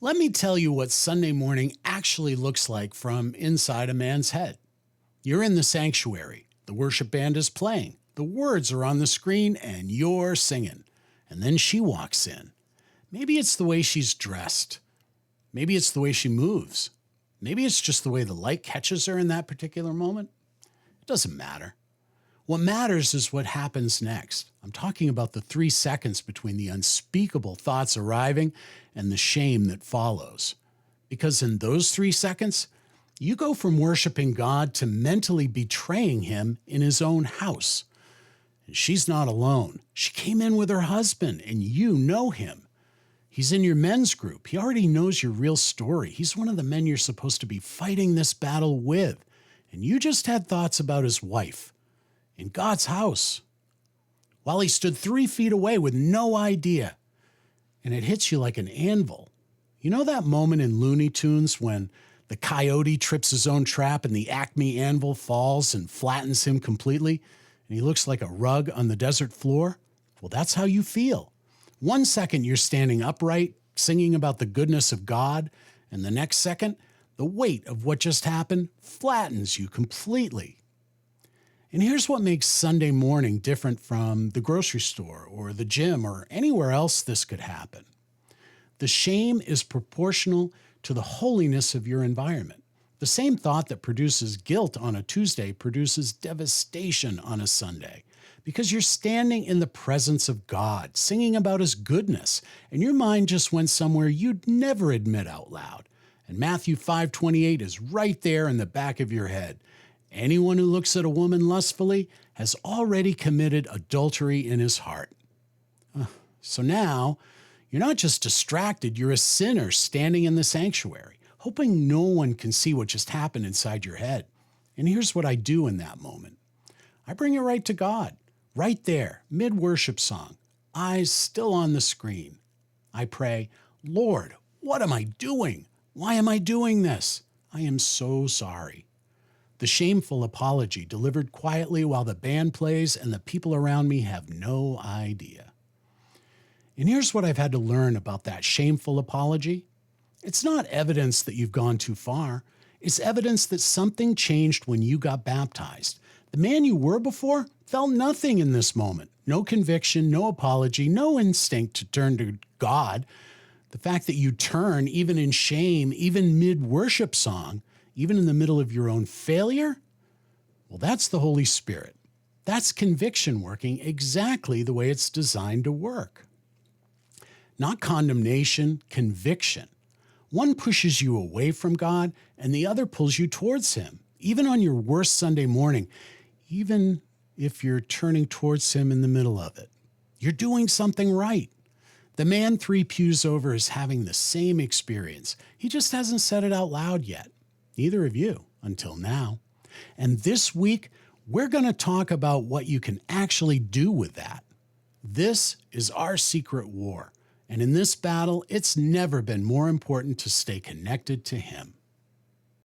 Let me tell you what Sunday morning actually looks like from inside a man's head. You're in the sanctuary. The worship band is playing. The words are on the screen and you're singing. And then she walks in. Maybe it's the way she's dressed. Maybe it's the way she moves. Maybe it's just the way the light catches her in that particular moment. It doesn't matter. What matters is what happens next. I'm talking about the 3 seconds between the unspeakable thoughts arriving and the shame that follows. Because in those 3 seconds, you go from worshiping God to mentally betraying him in his own house. And she's not alone. She came in with her husband, and you know him. He's in your men's group. He already knows your real story. He's one of the men you're supposed to be fighting this battle with. And you just had thoughts about his wife in God's house while he stood 3 feet away with no idea. And it hits you like an anvil. You know that moment in Looney Tunes when the coyote trips his own trap and the Acme anvil falls and flattens him completely, and he looks like a rug on the desert floor? Well, that's how you feel. 1 second you're standing upright, singing about the goodness of God, and the next second, the weight of what just happened flattens you completely. And here's what makes Sunday morning different from the grocery store or the gym or anywhere else this could happen. The shame is proportional to the holiness of your environment. The same thought that produces guilt on a Tuesday produces devastation on a Sunday, because you're standing in the presence of God, singing about his goodness, and your mind just went somewhere you'd never admit out loud. And Matthew 5:28 is right there in the back of your head. Anyone who looks at a woman lustfully has already committed adultery in his heart. So now, you're not just distracted, you're a sinner standing in the sanctuary, hoping no one can see what just happened inside your head. And here's what I do in that moment. I bring it right to God, right there, mid-worship song, eyes still on the screen. I pray, Lord, what am I doing? Why am I doing this? I am so sorry. The shameful apology delivered quietly while the band plays and the people around me have no idea. And here's what I've had to learn about that shameful apology. It's not evidence that you've gone too far. It's evidence that something changed when you got baptized. The man you were before felt nothing in this moment. No conviction, no apology, no instinct to turn to God. The fact that you turn, even in shame, even mid-worship song, even in the middle of your own failure, well, that's the Holy Spirit. That's conviction working exactly the way it's designed to work. Not condemnation, conviction. One pushes you away from God, and the other pulls you towards him, even on your worst Sunday morning, even if you're turning towards him in the middle of it. You're doing something right. The man 3 pews over is having the same experience. He just hasn't said it out loud yet. Neither of you, until now. And this week, we're going to talk about what you can actually do with that. This is our secret war. And in this battle, it's never been more important to stay connected to him.